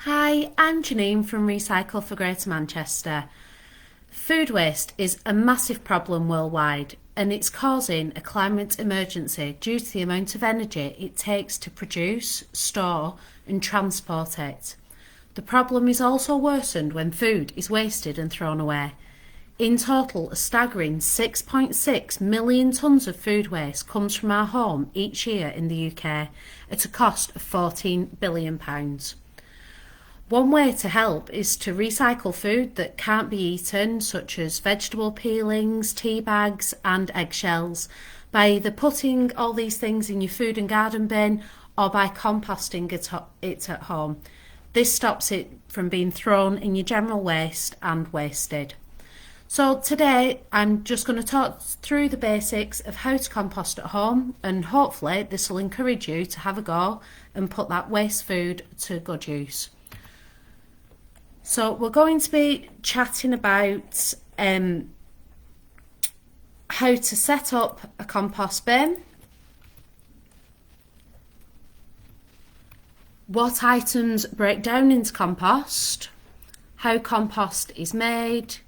Hi, I'm Janine from Recycle for Greater Manchester. Food waste is a massive problem worldwide and it's causing a climate emergency due to the amount of energy it takes to produce, store and transport it. The problem is also worsened when food is wasted and thrown away. In total, a staggering 6.6 million tonnes of food waste comes from our home each year in the UK at a cost of £14 billion. One way to help is to recycle food that can't be eaten, such as vegetable peelings, tea bags and eggshells, by either putting all these things in your food and garden bin or by composting it at home. This stops it from being thrown in your general waste and wasted. So today I'm just going to talk through the basics of how to compost at home, and hopefully this will encourage you to have a go and put that waste food to good use. So we're going to be chatting about how to set up a compost bin, what items break down into compost, how compost is made,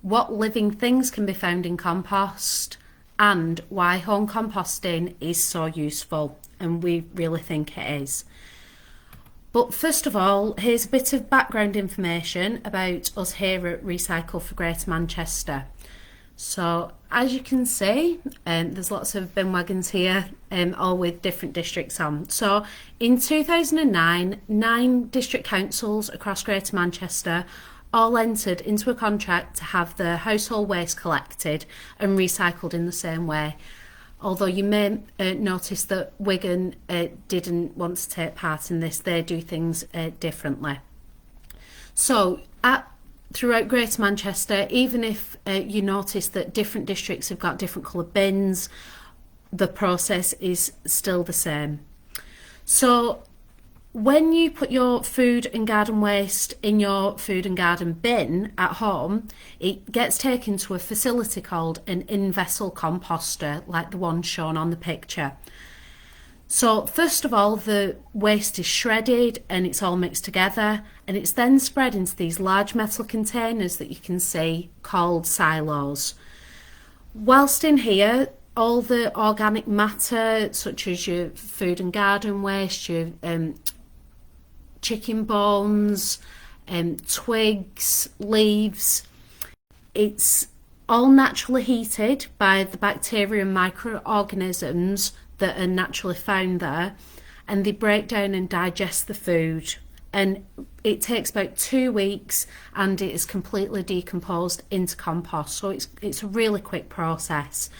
what living things can be found in compost, and why home composting is so useful, and we really think it is. But first of all, here's a bit of background information about us here at Recycle for Greater Manchester. So as you can see, there's lots of bin wagons here, all with different districts on. So in 2009, 9 district councils across Greater Manchester all entered into a contract to have their household waste collected and recycled in the same way. Although you may notice that Wigan didn't want to take part in this, they do things differently. So throughout Greater Manchester, even if you notice that different districts have got different coloured bins, the process is still the same. So when you put your food and garden waste in your food and garden bin at home, it gets taken to a facility called an Invessel Composter, like the one shown on the picture. So first of all, the waste is shredded and it's all mixed together, and it's then spread into these large metal containers that you can see called silos. Whilst in here, all the organic matter, such as your food and garden waste, your chicken bones, twigs, leaves, it's all naturally heated by the bacteria and microorganisms that are naturally found there, and they break down and digest the food, and it takes about 2 weeks and it is completely decomposed into compost. So it's a really quick process.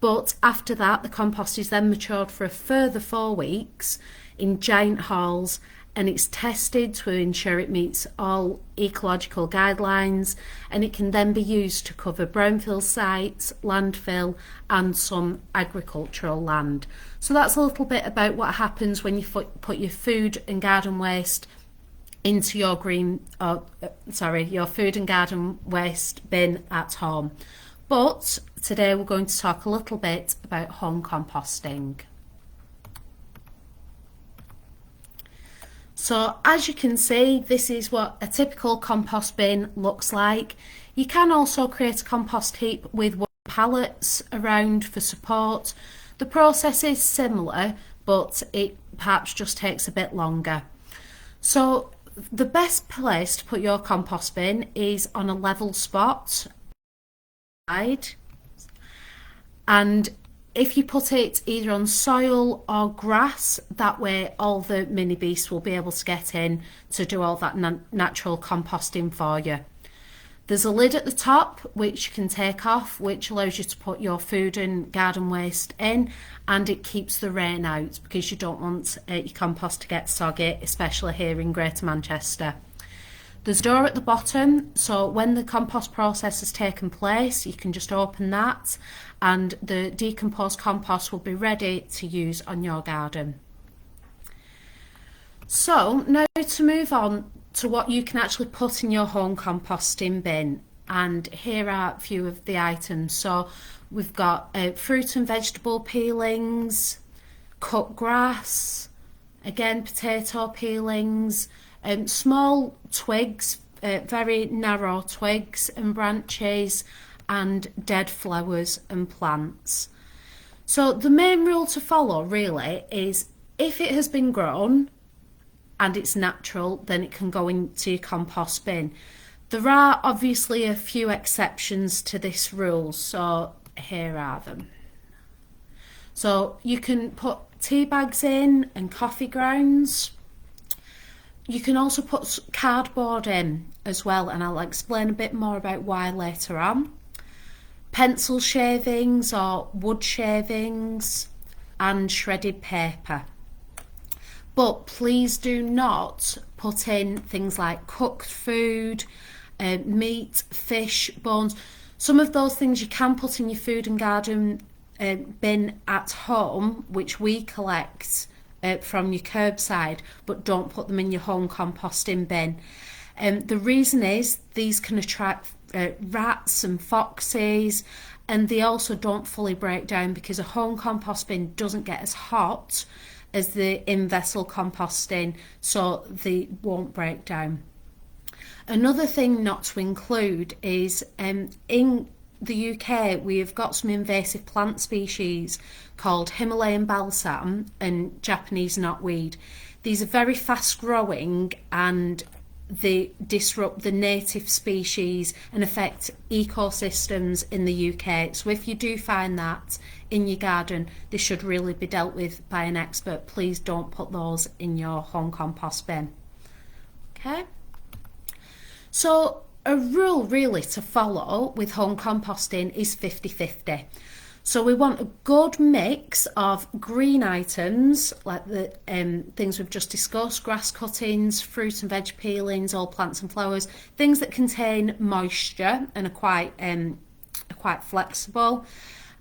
But after that, the compost is then matured for a further 4 weeks in giant halls, and it's tested to ensure it meets all ecological guidelines, and it can then be used to cover brownfield sites, landfill and some agricultural land. So that's a little bit about what happens when you put your food and garden waste into your your food and garden waste bin at home. But today we're going to talk a little bit about home composting. So as you can see, this is what a typical compost bin looks like. You can also create a compost heap with wooden pallets around for support. The process is similar, but it perhaps just takes a bit longer. So the best place to put your compost bin is on a level spot, and if you put it either on soil or grass, that way all the mini beasts will be able to get in to do all that natural composting for you. There's a lid at the top which you can take off, which allows you to put your food and garden waste in, and it keeps the rain out because you don't want your compost to get soggy, especially here in Greater Manchester. There's a door at the bottom, so when the compost process has taken place, you can just open that and the decomposed compost will be ready to use on your garden. So now to move on to what you can actually put in your home composting bin, and here are a few of the items. So we've got fruit and vegetable peelings, cut grass, Again, potato peelings, small twigs, very narrow twigs and branches, and dead flowers and plants. So the main rule to follow really is if it has been grown and it's natural, then it can go into your compost bin. There are obviously a few exceptions to this rule, so here are them. So you can put tea bags in and coffee grounds. You can also put cardboard in as well, and I'll explain a bit more about why later on. Pencil shavings or wood shavings and shredded paper. But please do not put in things like cooked food, meat, fish, bones. Some of those things you can put in your food and garden bin at home, which we collect from your curbside, but don't put them in your home composting bin. The reason is these can attract rats and foxes, and they also don't fully break down because a home compost bin doesn't get as hot as the Invessel composting, so they won't break down. Another thing not to include is in the UK we have got some invasive plant species called Himalayan balsam and Japanese knotweed. These are very fast growing and they disrupt the native species and affect ecosystems in the UK. So if you do find that in your garden, they should really be dealt with by an expert. Please don't put those in your home compost bin. Okay? So a rule really to follow with home composting is 50-50. So we want a good mix of green items like the things we've just discussed, grass cuttings, fruit and veg peelings, all plants and flowers, things that contain moisture and are quite flexible,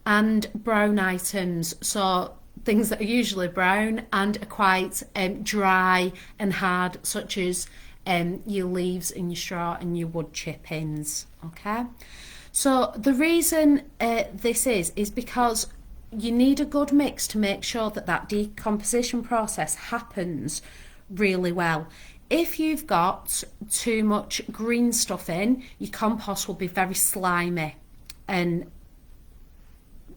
and brown items, so things that are usually brown and are quite dry and hard, such as your leaves and your straw and your wood chippings. Okay, so the reason this is because you need a good mix to make sure that that decomposition process happens really well. If you've got too much green stuff in, your compost will be very slimy, and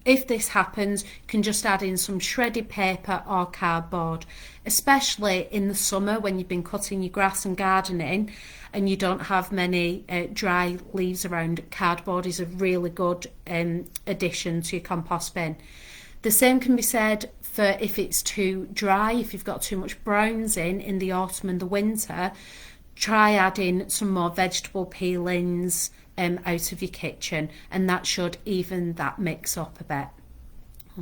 if this happens, you can just add in some shredded paper or cardboard, especially in the summer when you've been cutting your grass and gardening and you don't have many dry leaves around. Cardboard is a really good addition to your compost bin. The same can be said for if it's too dry, if you've got too much browns in the autumn and the winter. Try adding some more vegetable peelings out of your kitchen, and that should even that mix up a bit.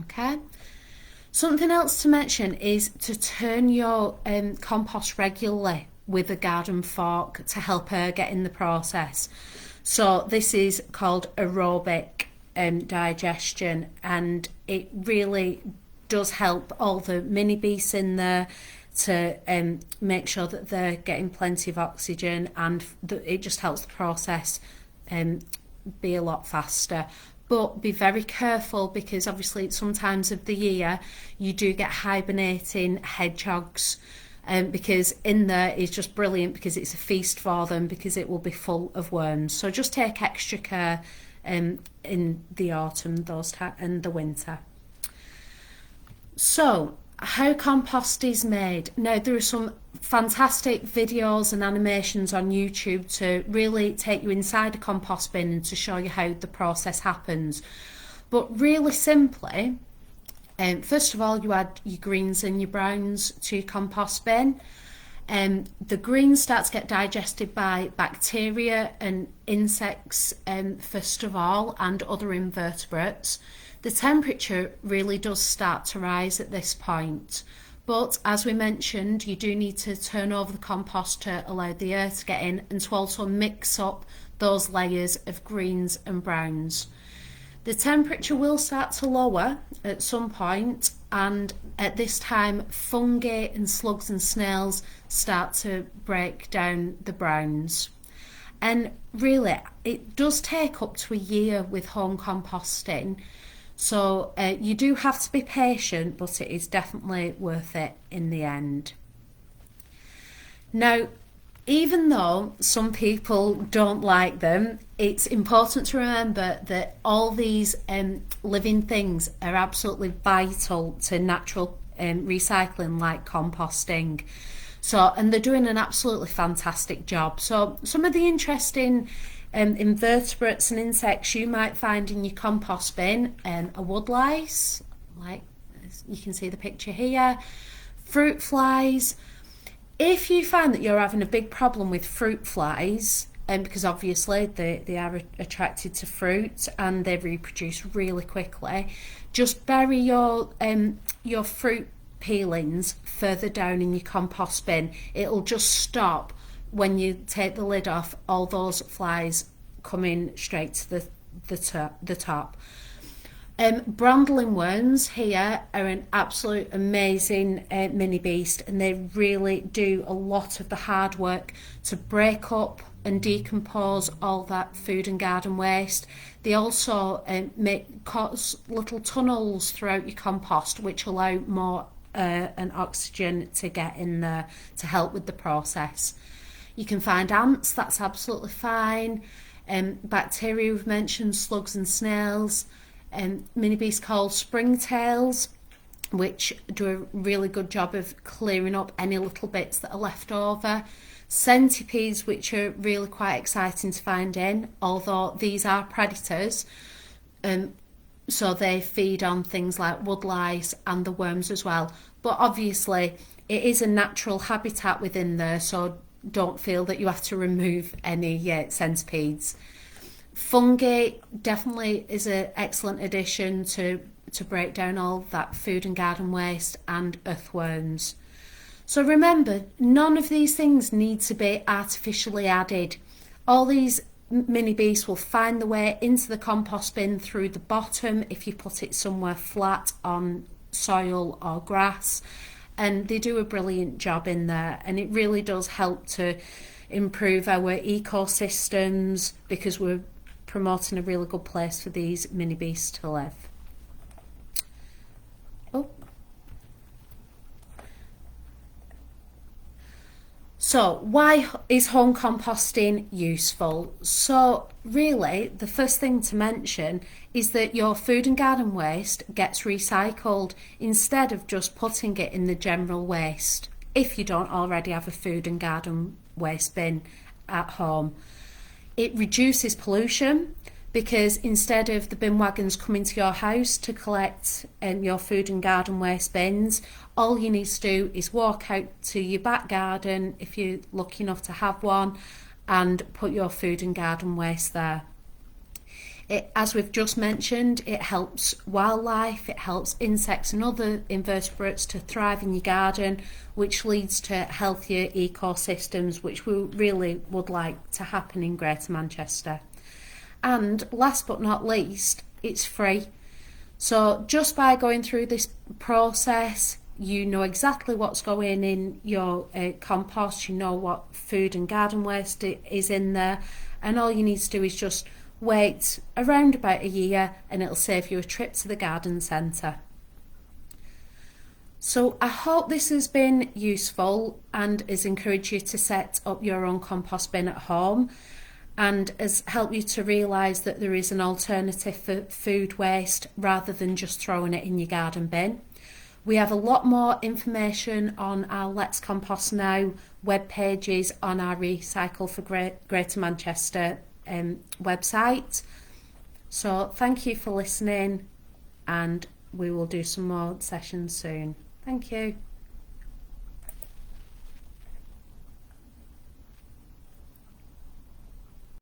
Okay, something else to mention is to turn your compost regularly with a garden fork to help her get in the process. So this is called aerobic digestion, and it really does help all the mini beasts in there to make sure that they're getting plenty of oxygen, and it just helps the process be a lot faster. But be very careful, because obviously at some times of the year you do get hibernating hedgehogs, because in there is just brilliant, because it's a feast for them, because it will be full of worms. So just take extra care in the autumn and the winter. So how compost is made. Now there are some fantastic videos and animations on YouTube to really take you inside a compost bin and to show you how the process happens. But really simply, first of all, you add your greens and your browns to your compost bin. The greens start to get digested by bacteria and insects first of all, and other invertebrates. The temperature really does start to rise at this point, but as we mentioned, you do need to turn over the compost to allow the air to get in and to also mix up those layers of greens and browns. The temperature will start to lower at some point, and at this time fungi and slugs and snails start to break down the browns. And really it does take up to a year with home composting. So you do have to be patient, but it is definitely worth it in the end. Now, even though some people don't like them, it's important to remember that all these living things are absolutely vital to natural recycling, like composting. So, and they're doing an absolutely fantastic job. So, some of the interesting invertebrates and insects you might find in your compost bin: a woodlice, like you can see the picture here, fruit flies. If you find that you're having a big problem with fruit flies, because obviously they are attracted to fruit and they reproduce really quickly, just bury your fruit peelings further down in your compost bin. It'll just stop when you take the lid off, all those flies coming straight to the top. Brandling worms here are an absolute amazing mini beast, and they really do a lot of the hard work to break up and decompose all that food and garden waste. They also cause little tunnels throughout your compost, which allow more and oxygen to get in there to help with the process. You can find ants, that's absolutely fine. Bacteria we've mentioned, slugs and snails. Mini beasts called springtails, which do a really good job of clearing up any little bits that are left over. Centipedes, which are really quite exciting to find in, although these are predators. So they feed on things like woodlice and the worms as well. But obviously it is a natural habitat within there, so don't feel that you have to remove any centipedes. Fungi definitely is an excellent addition to break down all that food and garden waste, and earthworms. So remember, none of these things need to be artificially added. All these mini beasts will find the way into the compost bin through the bottom if you put it somewhere flat on soil or grass, and they do a brilliant job in there, and it really does help to improve our ecosystems because we're promoting a really good place for these mini beasts to live. So why is home composting useful? So really, the first thing to mention is that your food and garden waste gets recycled instead of just putting it in the general waste, if you don't already have a food and garden waste bin at home. It reduces pollution because instead of the bin wagons coming to your house to collect your food and garden waste bins, all you need to do is walk out to your back garden, if you're lucky enough to have one, and put your food and garden waste there. As we've just mentioned, it helps wildlife, it helps insects and other invertebrates to thrive in your garden, which leads to healthier ecosystems, which we really would like to happen in Greater Manchester. And last but not least, it's free. So just by going through this process, you know exactly what's going in your compost, you know what food and garden waste is in there, and all you need to do is just wait around about a year and it'll save you a trip to the garden centre. So I hope this has been useful and has encouraged you to set up your own compost bin at home, and has helped you to realise that there is an alternative for food waste rather than just throwing it in your garden bin. We have a lot more information on our Let's Compost Now web pages on our Recycle for Greater Manchester website. So thank you for listening, and we will do some more sessions soon. Thank you.